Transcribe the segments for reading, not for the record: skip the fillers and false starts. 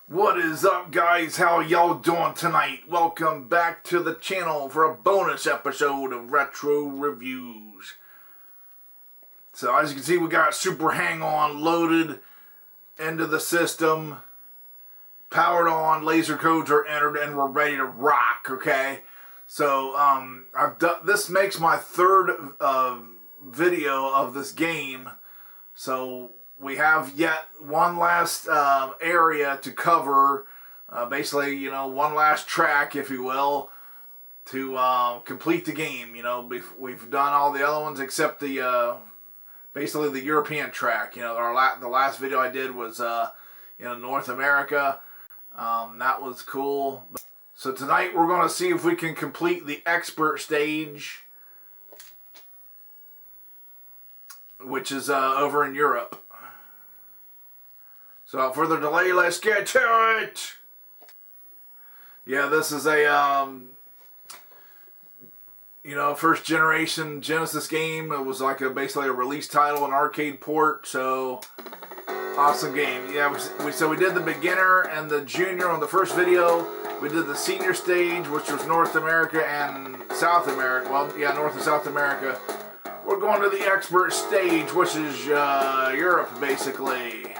What is up, guys? How y'all doing tonight? Welcome back to the channel for a bonus episode of Retro Reviews. So as you can see, we got Super Hang-On loaded into the system, powered on, laser codes are entered, and we're ready to rock. Okay, so I've done this. Makes my third video of this game, so we have yet one last area to cover, basically, you know, one last track, if you will, to complete the game. You know, we've done all the other ones except the basically the European track. You know, the last video I did was you know, North America. That was cool. So tonight we're going to see if we can complete the expert stage, which is over in Europe. So without further delay, let's get to it! Yeah, this is a, you know, first generation Genesis game. It was like basically a release title, an arcade port, so awesome game. Yeah, so we did the beginner and the junior on the first video. We did the senior stage, which was North America and South America. Well, yeah, North and South America. We're going to the expert stage, which is Europe, basically.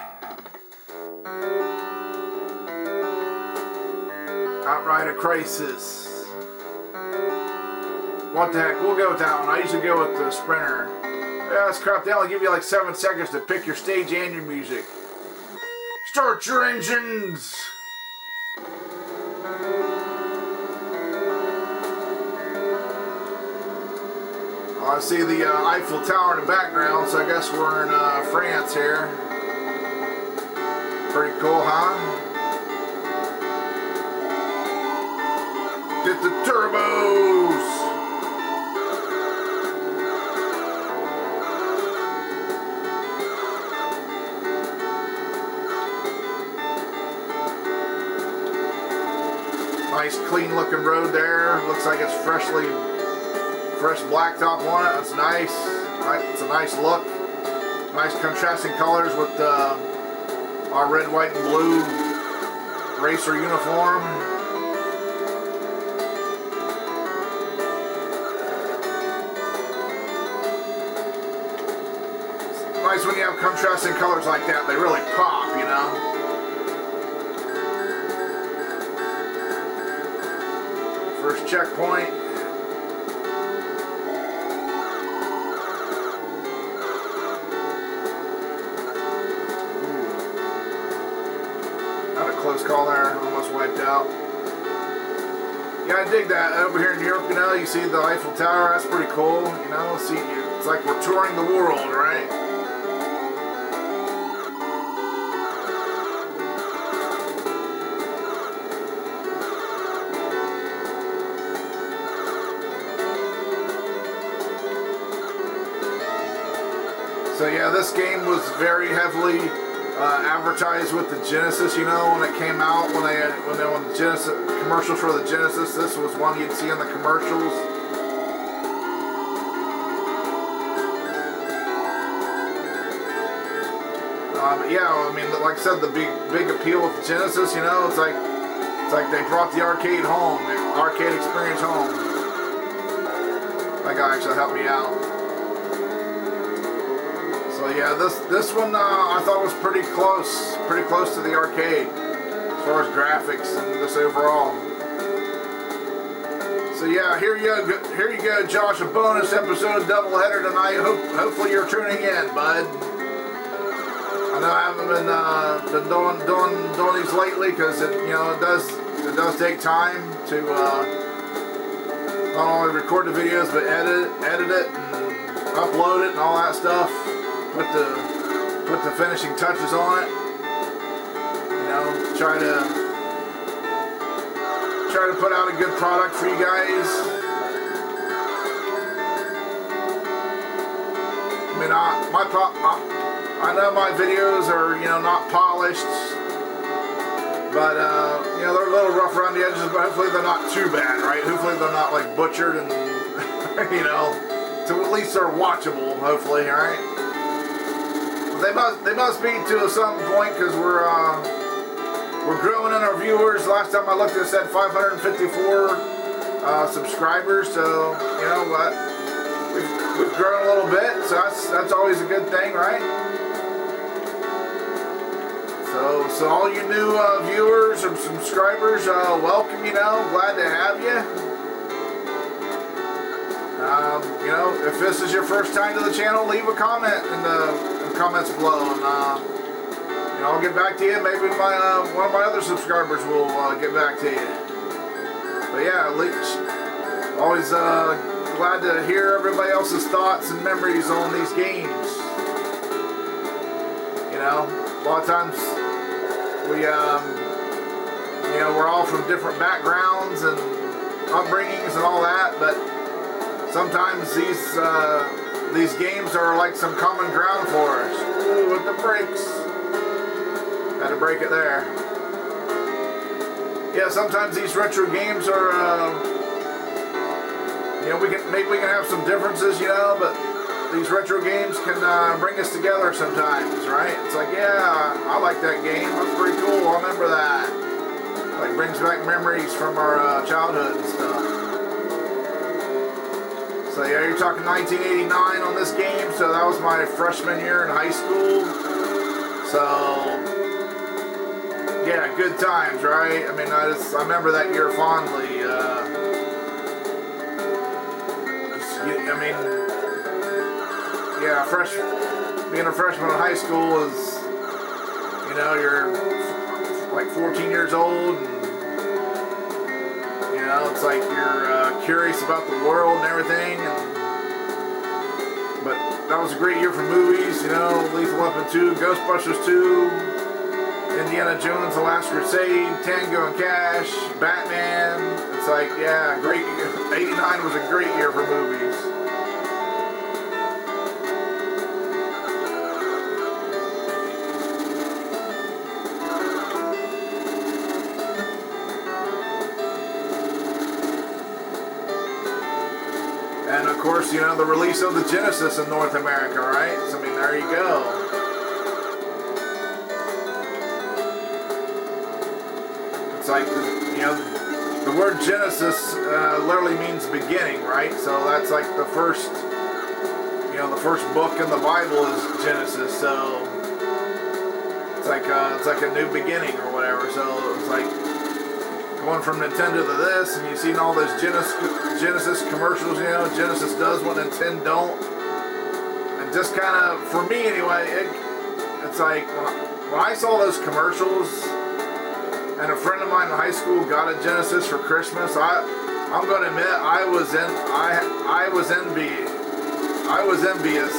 Outrider Crisis. What the heck? We'll go with that one. I usually go with the Sprinter. Yeah, that's crap. They only give you like 7 seconds to pick your stage and your music. Start your engines! I see the Eiffel Tower in the background, so I guess we're in France here. Pretty cool, huh? Get the turbos! Nice clean looking road there. Looks like it's fresh blacktop on it. That's nice. It's a nice look. Nice contrasting colors with our red, white, and blue racer uniform. It's nice when you have contrasting colors like that. They really pop, you know. First checkpoint. Close call there, almost wiped out. Yeah, I dig that. Over here in Europe, you know, you see the Eiffel Tower, that's pretty cool, you know. See, it's like we're touring the world, right? So yeah, this game was very heavily advertised with the Genesis, you know, when it came out, when the Genesis commercials for the Genesis, this was one you'd see in the commercials. But yeah, I mean, like I said, the big appeal with the Genesis, you know, it's like they brought the arcade home, the arcade experience home. That guy actually helped me out. So yeah, this one I thought was pretty close to the arcade as far as graphics and just overall. So yeah, here you go, Josh. A bonus episode, doubleheader tonight. Hopefully you're tuning in, bud. I know I haven't been doing these lately because it does take time to not only record the videos but edit it and upload it and all that stuff. Put the finishing touches on it. You know, try to put out a good product for you guys. I mean, I know my videos are, you know, not polished, but you know, they're a little rough around the edges, but hopefully they're not too bad, right? Hopefully they're not like butchered and you know, to at least they're watchable, hopefully, right? They must be to some point, because we're growing in our viewers. Last time I looked, it said 554 subscribers. So you know what, we've grown a little bit. So that's always a good thing, right? So all you new viewers and subscribers, welcome. You know, glad to have you. You know, if this is your first time to the channel, leave a comment in the comments below, and you know, I'll get back to you. Maybe one of my other subscribers will get back to you. But yeah, always glad to hear everybody else's thoughts and memories on these games. You know, a lot of times we you know, we're all from different backgrounds and upbringings and all that, but sometimes these games are like some common ground for us. Ooh, with the brakes. Had to break it there. Yeah, sometimes these retro games are, you know, maybe we can have some differences, you know, but these retro games can bring us together sometimes, right? It's like, yeah, I like that game. That's pretty cool. I remember that. Like, brings back memories from our childhood and stuff. So yeah, you're talking 1989 on this game, so that was my freshman year in high school. So yeah, good times, right? I mean, I remember that year fondly. I mean, yeah, being a freshman in high school is, you know, you're like 14 years old, and you know, it's like you're curious about the world and everything. But that was a great year for movies, you know, Lethal Weapon 2, Ghostbusters 2, Indiana Jones, The Last Crusade, Tango and Cash, Batman. It's like, yeah, great year. 89 was a great year for movies. And of course, you know, the release of the Genesis in North America, right? So, I mean, there you go. It's like, you know, the word Genesis literally means beginning, right? So that's like the first, you know, the first book in the Bible is Genesis. So it's like a new beginning or whatever. So it's like going from Nintendo to this, and you've seen all those Genesis commercials, you know, Genesis does what Nintendo don't. And just kind of, for me anyway, it's like, when I saw those commercials, and a friend of mine in high school got a Genesis for Christmas, I'm going to admit, I was envious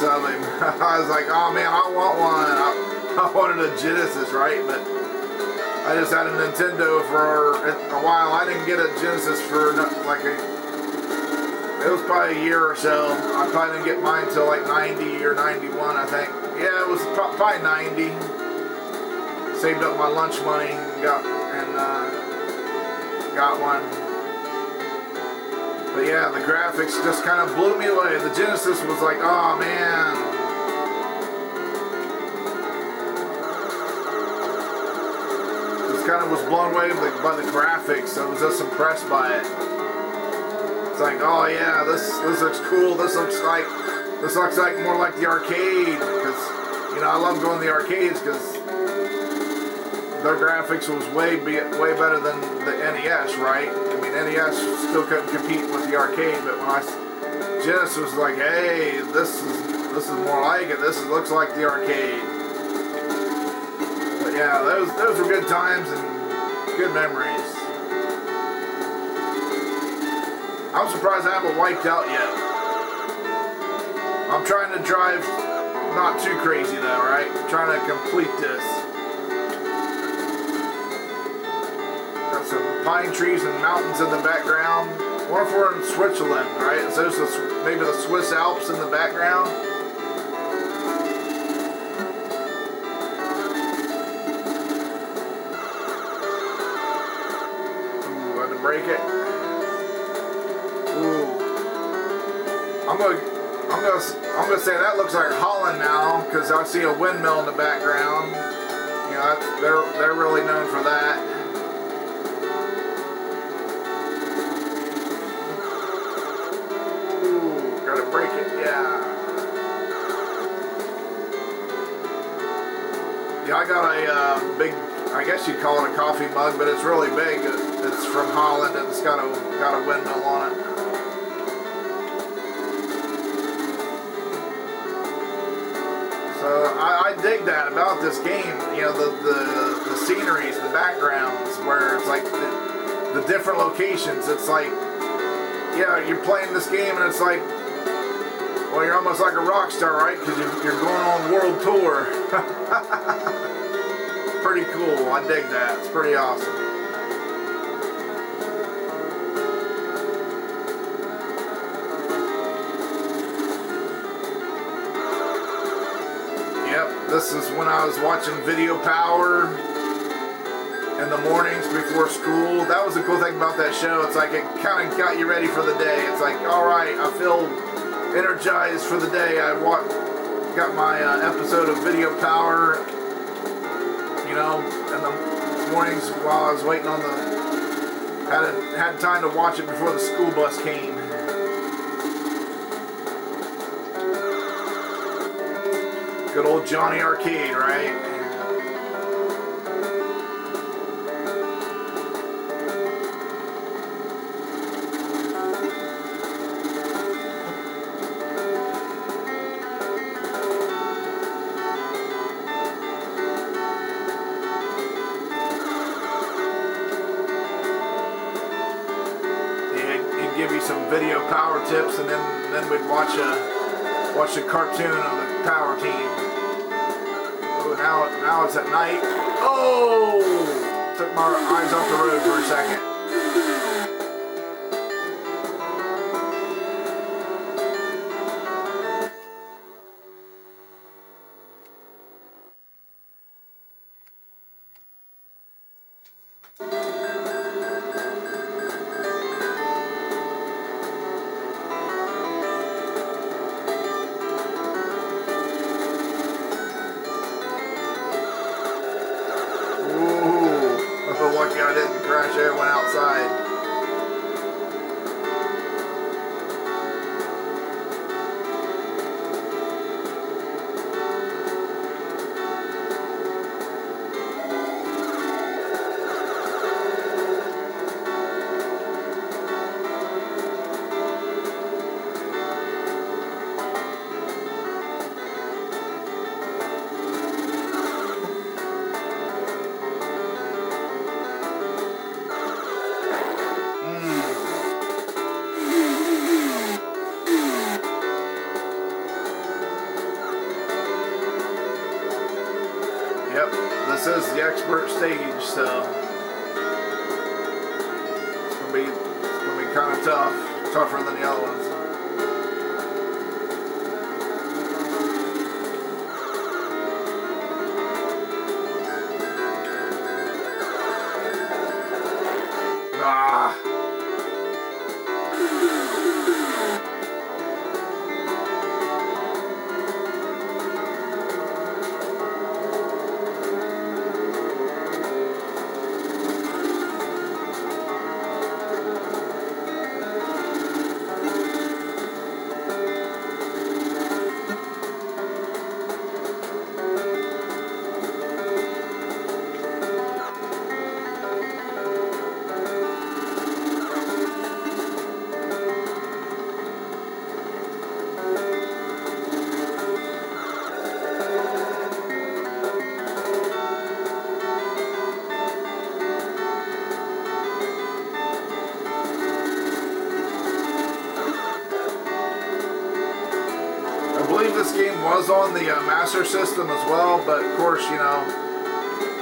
of him. I was like, oh man, I want one. I wanted a Genesis, right? But I just had a Nintendo for a while. I didn't get a Genesis for it was probably a year or so. I probably didn't get mine until like 90 or 91, I think. Yeah, it was probably 90. Saved up my lunch money and got one. But yeah, the graphics just kind of blew me away. The Genesis was like, oh man. Kind of was blown away by the graphics. I was just impressed by it. It's like, oh yeah, this looks cool. This looks like more like the arcade, because you know, I love going to the arcades because their graphics was way better than the NES, right? I mean, NES still couldn't compete with the arcade, but when Genesis was like, hey, this is more like it. Looks like the arcade. Yeah, those were good times and good memories. I'm surprised I haven't wiped out yet. I'm trying to drive not too crazy though, right? I'm trying to complete this. Got some pine trees and mountains in the background. I wonder if we're in Switzerland, right? So there's maybe the Swiss Alps in the background. Break it. Ooh. I'm gonna I'm gonna say that looks like Holland now, because I see a windmill in the background. You know, they're really known for that. Ooh, gotta break it, yeah. Yeah, I got a big, I guess you'd call it a coffee mug, but it's really big. It's from Holland and it's got a windmill on it. So I dig that about this game. You know, the sceneries, the backgrounds, where it's like the different locations. It's like, yeah, you're playing this game and it's like, well, you're almost like a rock star, right? Because you're going on world tour. Pretty cool. I dig that. It's pretty awesome. Yep, this is when I was watching Video Power in the mornings before school. That was the cool thing about that show. It's like it kind of got you ready for the day. It's like, all right, I feel energized for the day. I got my episode of Video Power, you know, in the mornings while I was waiting on had time to watch it before the school bus came. Good old Johnny Arcade, right? Give you some Video Power tips, and then we'd watch a cartoon of the Power Team. Oh, now it's at night. Oh, took my eyes off the road for a second. Lucky I didn't crash everyone outside. Yep, this is the expert stage, so it's gonna be kind of tougher than the other ones. Ah. I believe this game was on the Master System as well, but of course, you know,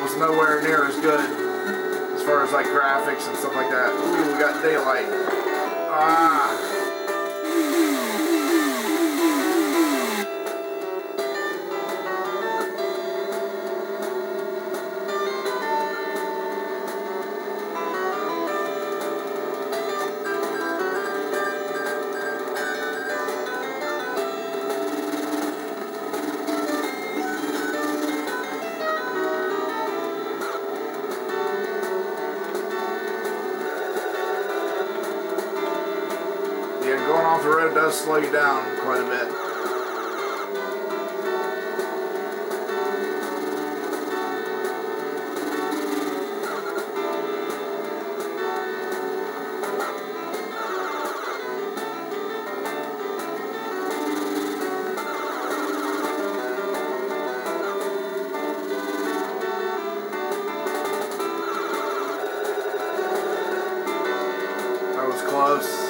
was nowhere near as good as far as like graphics and stuff like that. Ooh, we got daylight. Ah. off the road does slow you down quite a bit. That was close.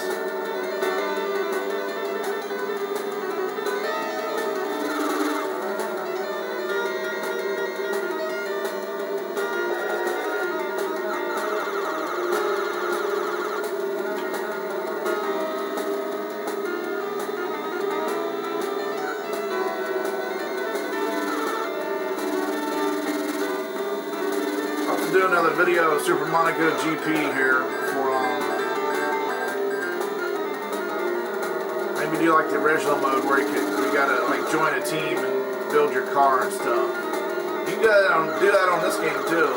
I'll have to do another video of Super Monaco GP here for maybe do like the original mode where you gotta like join a team and build your car and stuff. You can do that on this game too.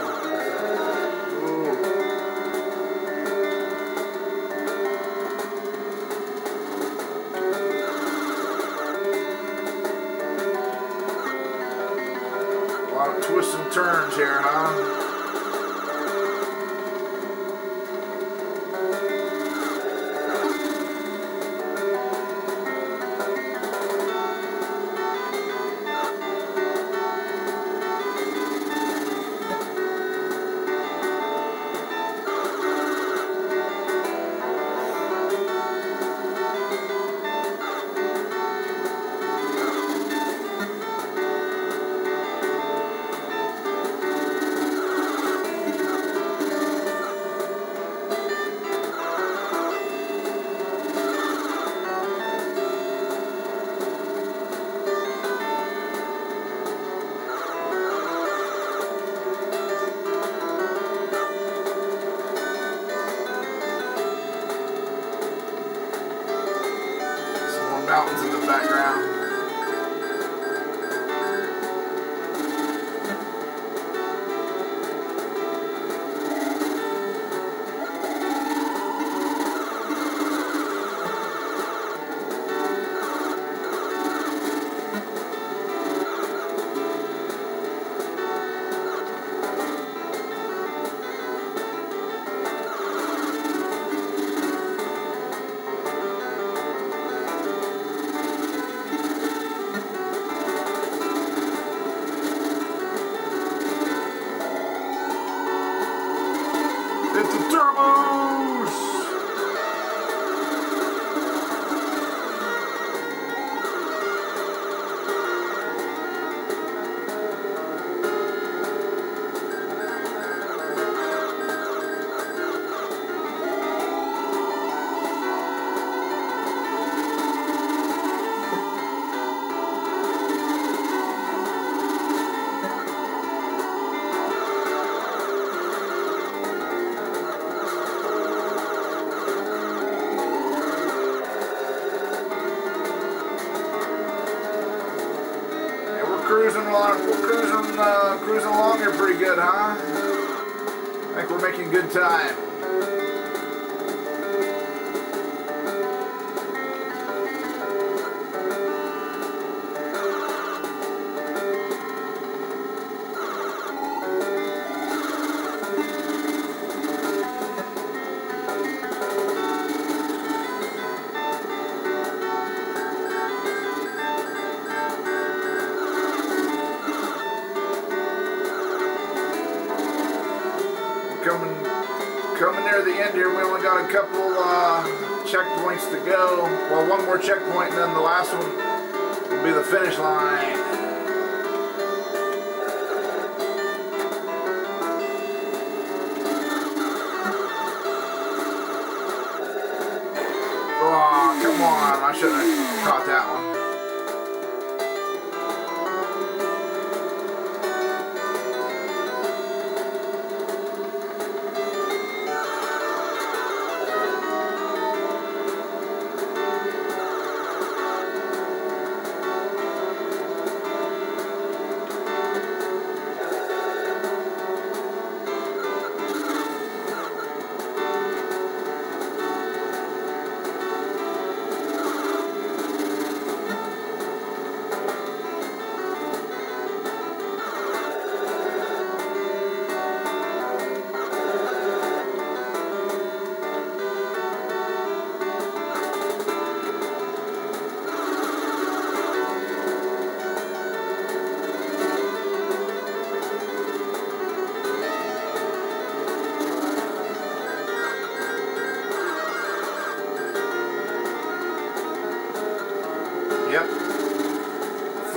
Ooh. A lot of twists and turns here, huh? Mountains in the background. It's the turbos! Cruising along here pretty good, huh? I think we're making good time. Coming near the end here, we only got a couple checkpoints to go. Well, one more checkpoint, and then the last one will be the finish line. Oh, come on. I shouldn't have caught that one.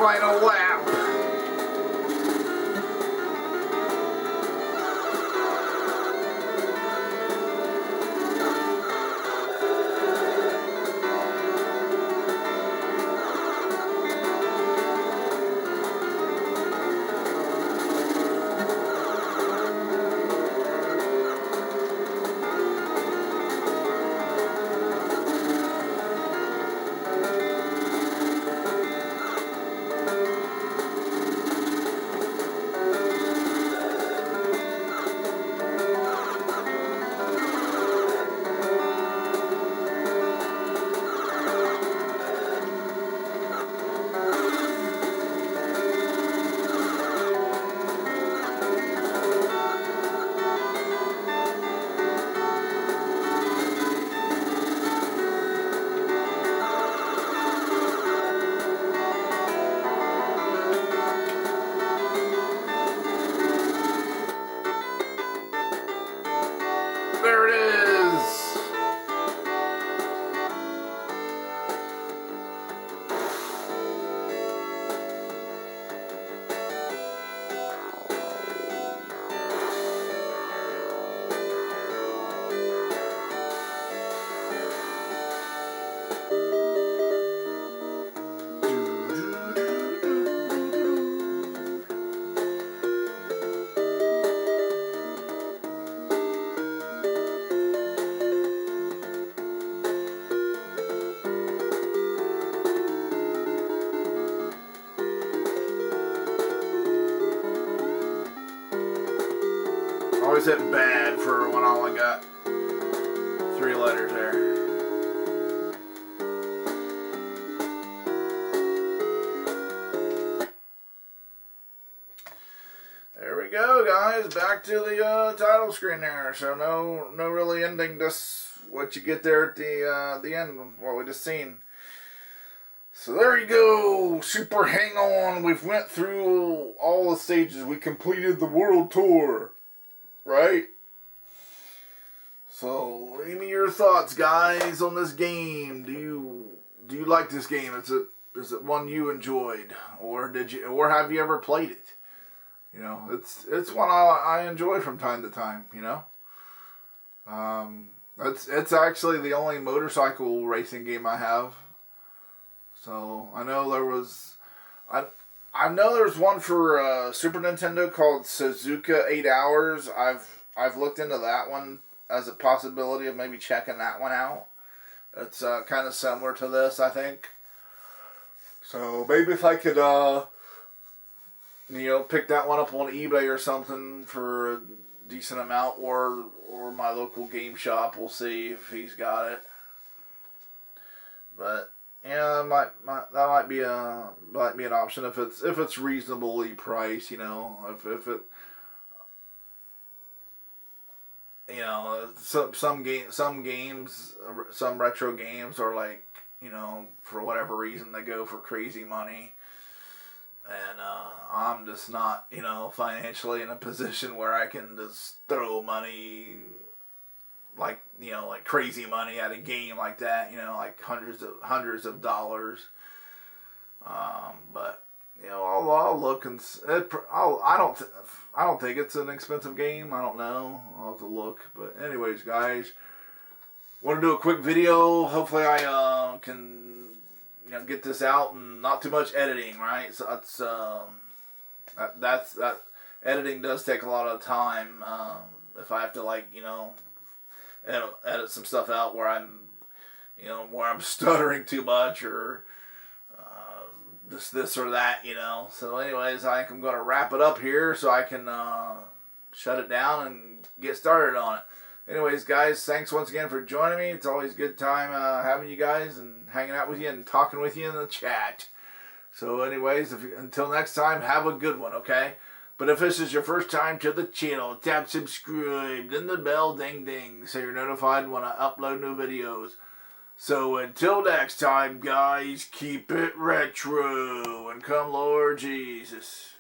final lap. There it is. Always hit bad for when I only got 3 letters there. There we go, guys. Back to the title screen there. So no really ending. Just what you get there at the end. What we just seen. So there you go. Super Hang On. We've went through all the stages. We completed the world tour. Right? So leave me your thoughts, guys, on this game. Do you like this game? Is it one you enjoyed, or have you ever played it? You know, it's one I enjoy from time to time. You know, it's actually the only motorcycle racing game I have. So I know there was I know there's one for Super Nintendo called Suzuka 8 Hours. I've looked into that one as a possibility of maybe checking that one out. It's kind of similar to this, I think. So maybe if I could, pick that one up on eBay or something for a decent amount, or my local game shop. We'll see if he's got it. But yeah, that might be an option if it's reasonably priced. You know, if it, you know, some games, some retro games are like, you know, for whatever reason they go for crazy money, and I'm just not, you know, financially in a position where I can just throw money like, you know, like crazy money at a game like that, you know, like hundreds of dollars. But you know, I'll look and I don't think it's an expensive game. I don't know. I'll have to look. But anyways, guys, want to do a quick video. Hopefully, I can, you know, get this out and not too much editing, right? So that's that editing does take a lot of time. If I have to, like, you know, edit some stuff out where I'm stuttering too much, or this or that, you know. So anyways, I think I'm going to wrap it up here so I can shut it down and get started on it. Anyways, guys, thanks once again for joining me. It's always a good time having you guys and hanging out with you and talking with you in the chat. So anyways, until next time, have a good one, okay? But if this is your first time to the channel, tap subscribe, then the bell ding ding so you're notified when I upload new videos. So until next time, guys, keep it retro and come Lord Jesus.